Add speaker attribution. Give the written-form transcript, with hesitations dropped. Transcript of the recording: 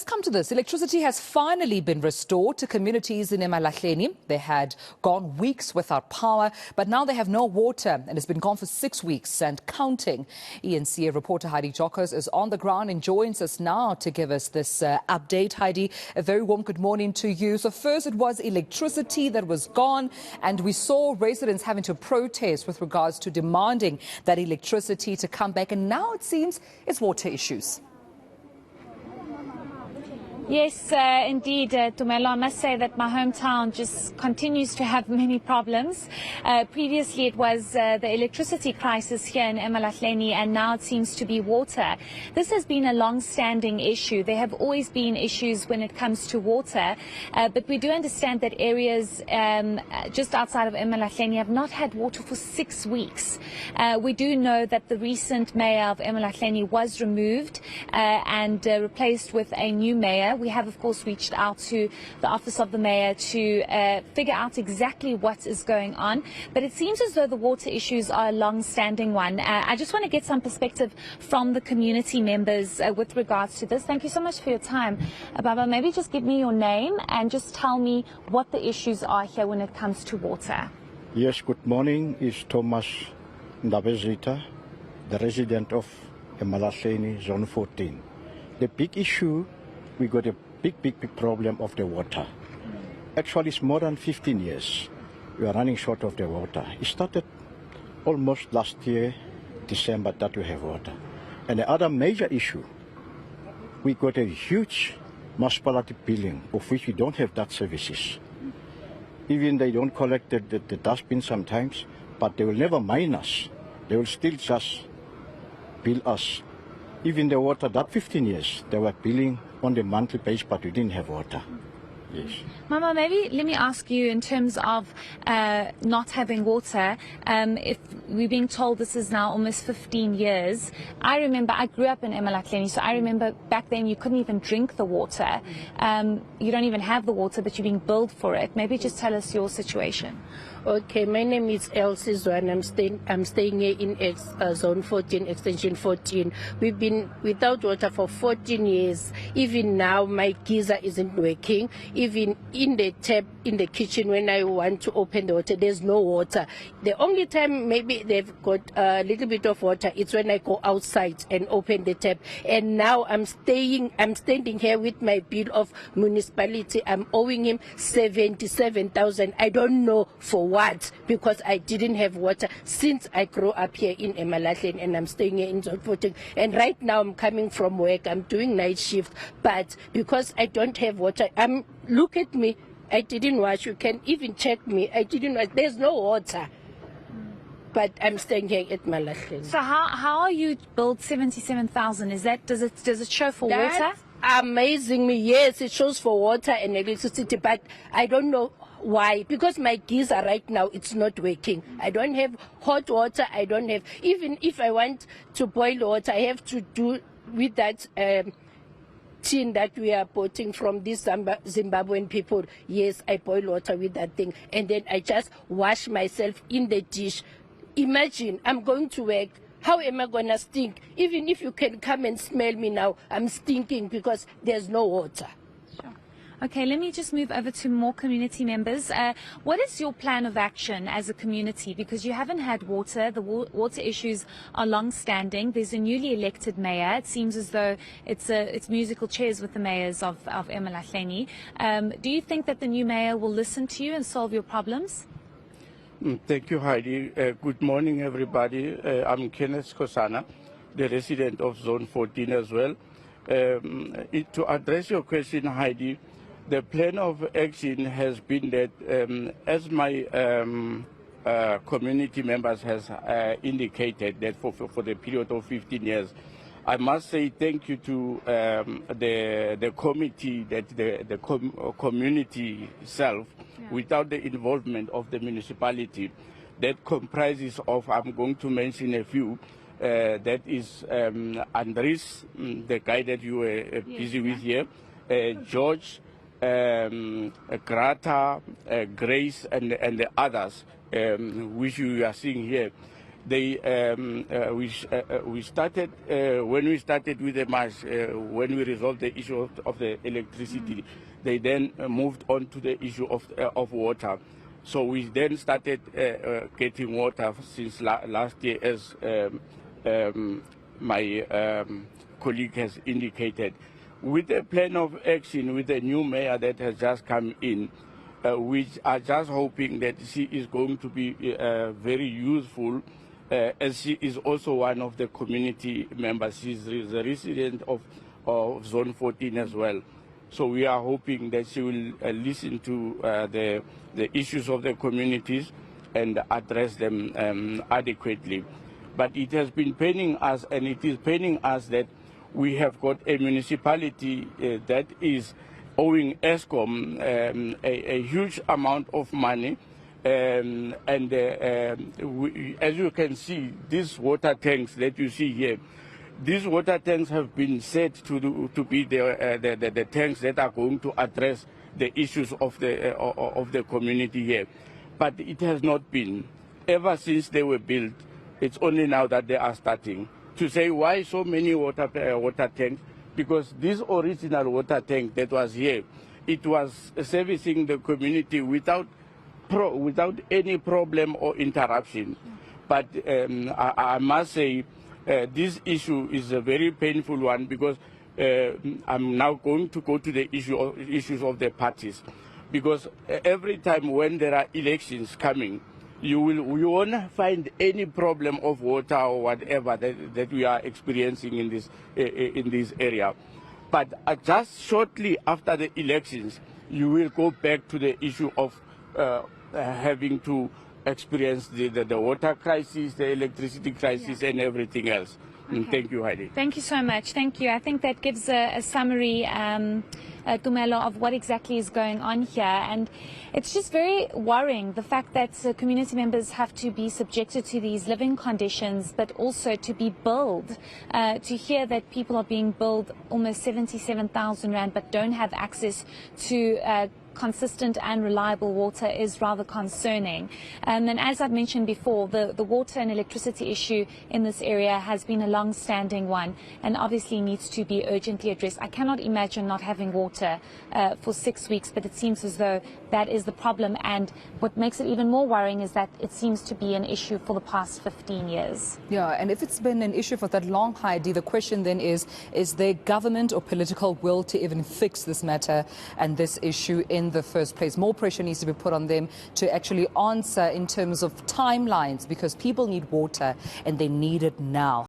Speaker 1: let's come to this. Electricity has finally been restored to communities in eMalahleni. They had gone weeks without power, but now they have no water and it's been gone for 6 weeks and counting. ENCA reporter Heidi Giokos is on the ground and joins us now to give us this update. Heidi, a very warm good morning to you. So first it was electricity that was gone, and we saw residents having to protest with regards to demanding that electricity to come back, and now it seems it's water issues.
Speaker 2: Yes, indeed, Tumelo. I must say that my hometown just continues to have many problems. Previously, it was the electricity crisis here in eMalahleni, and now it seems to be water. This has been a long-standing issue. There have always been issues when it comes to water, but we do understand that areas just outside of eMalahleni have not had water for 6 weeks. We do know that the recent mayor of eMalahleni was removed and replaced with a new mayor. We have, of course, reached out to the office of the mayor to figure out exactly what is going on. But it seems as though the water issues are a long-standing one. I just want to get some perspective from the community members with regards to this. Thank you so much for your time. Baba, maybe just give me your name and just tell me what the issues are here when it comes to water.
Speaker 3: Yes, good morning. It's Thomas Ndabezita, the resident of eMalahleni, Zone 14. The big issue, we got a big problem of the water. Actually, it's more than 15 years. We are running short of the water. It started almost last year, December, that we have water. And the other major issue, we got a huge municipality billing, of which we don't have that services. Even they don't collect the dustbin sometimes, but they will never mind us. They will still just bill us. Even the water, that 15 years, they were billing on the monthly basis, but we didn't have water. Yes.
Speaker 2: Mama, maybe let me ask you in terms of not having water, if we're being told this is now almost 15 years. I remember, I grew up in eMalahleni, so I remember back then you couldn't even drink the water. You don't even have the water, but you're being billed for it. Maybe just tell us your situation.
Speaker 4: Okay, my name is Elsie Zwan. I'm staying here in Zone 14, Extension 14. We've been without water for 14 years. Even now, my geyser isn't working. Even in the tap in the kitchen, when I want to open the water, there's no water. The only time maybe they've got a little bit of water, it's when I go outside and open the tap. And now I'm standing here with my bill of municipality. I'm owing him 77,000. I don't know for what, because I didn't have water since I grew up here in eMalahleni, and I'm staying here in Zone 14. And right now I'm coming from work. I'm doing night shift, but because I don't have water, look at me. I didn't wash. You can even check me. I didn't wash. There's no water. But I'm staying here at eMalahleni.
Speaker 2: So how are you billed 77,000? Does it show for water?
Speaker 4: Amazing me. Yes, it shows for water and electricity, but I don't know why. Because my geyser right now, it's not working. I don't have hot water. I don't have, even if I want to boil water, I have to do with that tin that we are importing from these Zimbabwean people. Yes, I boil water with that thing, and then I just wash myself in the dish. Imagine, I'm going to work. How am I going to stink? Even if you can come and smell me now, I'm stinking because there's no water.
Speaker 2: Sure. Okay, let me just move over to more community members. What is your plan of action as a community? Because you haven't had water. The water issues are long-standing. There's a newly elected mayor. It seems as though it's musical chairs with the mayors of eMalahleni. Do you think that the new mayor will listen to you and solve your problems?
Speaker 5: Thank you, Heidi. Good morning, everybody. I'm Kenneth Kosana, the resident of Zone 14 as well. To address your question, Heidi, the plan of action has been that, as my community members has indicated, that for the period of 15 years, I must say thank you to the committee, that the community itself, without the involvement of the municipality, that comprises of, I'm going to mention a few, that is Andres, the guy that you were busy with here, George, Grata, Grace, and the others, which you are seeing here. we started when we started with the march, when we resolved the issue of the electricity, they then moved on to the issue of water. So we then started getting water since last year, as my colleague has indicated. With the plan of action, with the new mayor that has just come in, which are just hoping that she is going to be very useful, as she is also one of the community members. She's a resident of Zone 14 as well. So we are hoping that she will listen to the issues of the communities and address them adequately. But it has been paining us, and it is paining us, that we have got a municipality that is owing ESCOM a huge amount of money. As you can see, these water tanks that you see here, these water tanks have been said to be the tanks that are going to address the issues of the community here. But it has not been. Ever since they were built, it's only now that they are starting. To say why so many water tanks, because this original water tank that was here, it was servicing the community without any problem or interruption. But I must say this issue is a very painful one, because I'm now going to go to the issues of the parties, because every time when there are elections coming, you won't find any problem of water or whatever that we are experiencing in this area. But just shortly after the elections, you will go back to the issue of having to experience the water crisis, the electricity crisis, and everything else. Okay. Thank you, Heidi.
Speaker 2: Thank you so much. Thank you. I think that gives a summary, Tumelo, of what exactly is going on here. And it's just very worrying, the fact that community members have to be subjected to these living conditions, but also to be billed. To hear that people are being billed almost 77,000 Rand, but don't have access to consistent and reliable water is rather concerning. And as I've mentioned before, the water and electricity issue in this area has been a long-standing one and obviously needs to be urgently addressed. I cannot imagine not having water for 6 weeks, but it seems as though that is the problem. And what makes it even more worrying is that it seems to be an issue for the past 15 years.
Speaker 1: Yeah, and if it's been an issue for that long, Heidi, the question then is there government or political will to even fix this matter and this issue in the first place? More pressure needs to be put on them to actually answer in terms of timelines, because people need water and they need it now.